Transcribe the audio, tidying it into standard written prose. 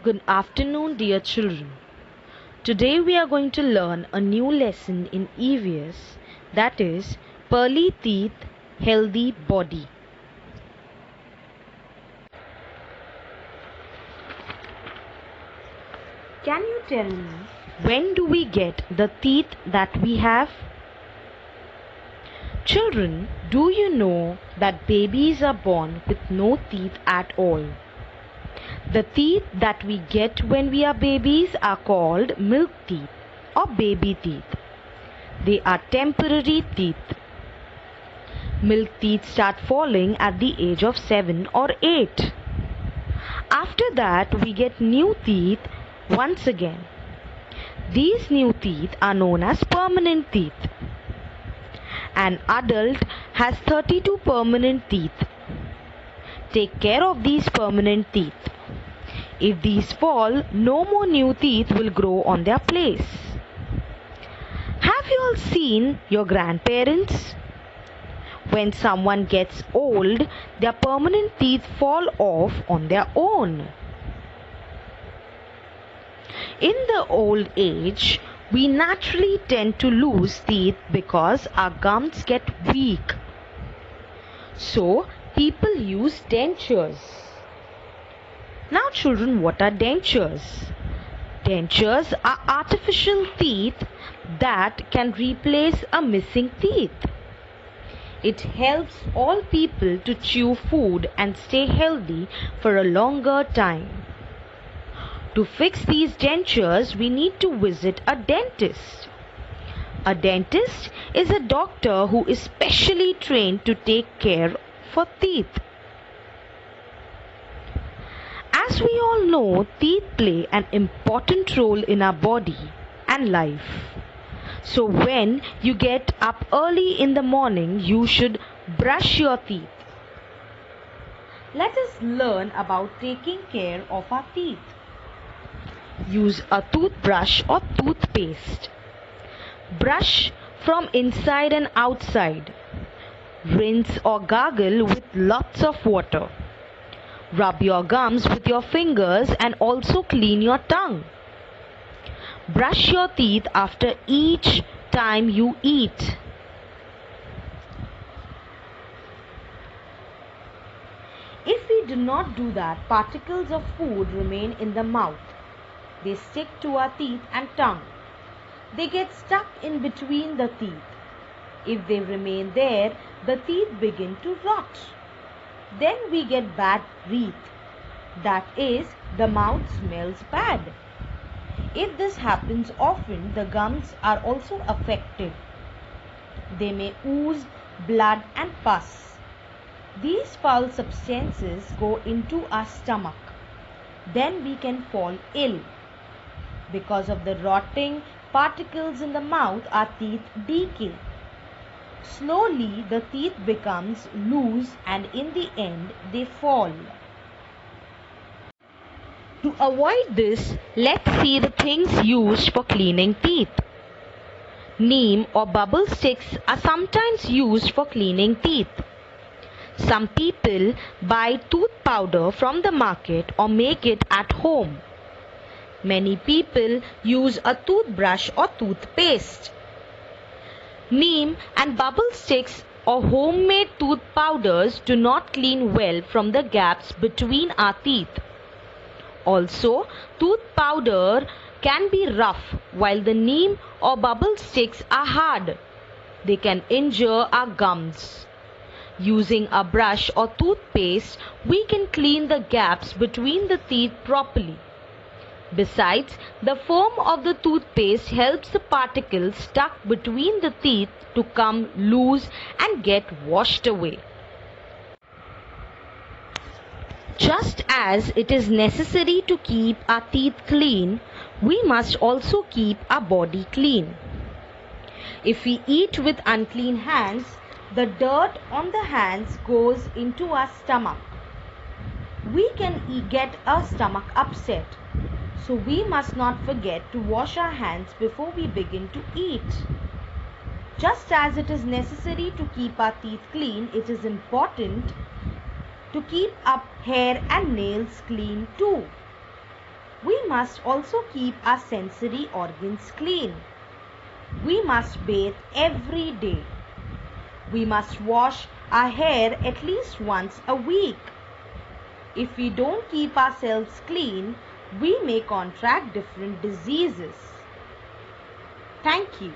Good afternoon, dear children. Today we are going to learn a new lesson in EVS, that is pearly teeth, healthy body. Can you tell me, when do we get the teeth that we have? Children, do you know that babies are born with no teeth at all? The teeth that we get when we are babies are called milk teeth or baby teeth. They are temporary teeth. Milk teeth start falling at the age of 7 or 8. After that, we get new teeth once again. These new teeth are known as permanent teeth. An adult has 32 permanent teeth. Take care of these permanent teeth. If these fall, no more new teeth will grow on their place. Have you all seen your grandparents? When someone gets old, their permanent teeth fall off on their own. In the old age, we naturally tend to lose teeth because our gums get weak. So, people use dentures. Now children, what are dentures? Dentures are artificial teeth that can replace a missing teeth. It helps all people to chew food and stay healthy for a longer time. To fix these dentures, we need to visit a dentist. A dentist is a doctor who is specially trained to take care for teeth. As we all know, teeth play an important role in our body and life. So when you get up early in the morning, you should brush your teeth. Let us learn about taking care of our teeth. Use a toothbrush or toothpaste. Brush from inside and outside. Rinse or gargle with lots of water. Rub your gums with your fingers and also clean your tongue. Brush your teeth after each time you eat. If we do not do that, particles of food remain in the mouth. They stick to our teeth and tongue. They get stuck in between the teeth. If they remain there, the teeth begin to rot. Then we get bad breath. That is, the mouth smells bad. If this happens often, the gums are also affected. They may ooze blood and pus. These foul substances go into our stomach. Then we can fall ill. Because of the rotting particles in the mouth, our teeth decay. Slowly, the teeth becomes loose and in the end, they fall. To avoid this, let's see the things used for cleaning teeth. Neem or bubble sticks are sometimes used for cleaning teeth. Some people buy tooth powder from the market or make it at home. Many people use a toothbrush or toothpaste. Neem and bubble sticks or homemade tooth powders do not clean well from the gaps between our teeth. Also, tooth powder can be rough while the neem or bubble sticks are hard. They can injure our gums. Using a brush or toothpaste, we can clean the gaps between the teeth properly. Besides, the foam of the toothpaste helps the particles stuck between the teeth to come loose and get washed away. Just as it is necessary to keep our teeth clean, we must also keep our body clean. If we eat with unclean hands, the dirt on the hands goes into our stomach. We can get our stomach upset. So we must not forget to wash our hands before we begin to eat. Just as it is necessary to keep our teeth clean, it is important to keep our hair and nails clean too. We must also keep our sensory organs clean. We must bathe every day. We must wash our hair at least once a week. If we don't keep ourselves clean, we may contract different diseases. Thank you.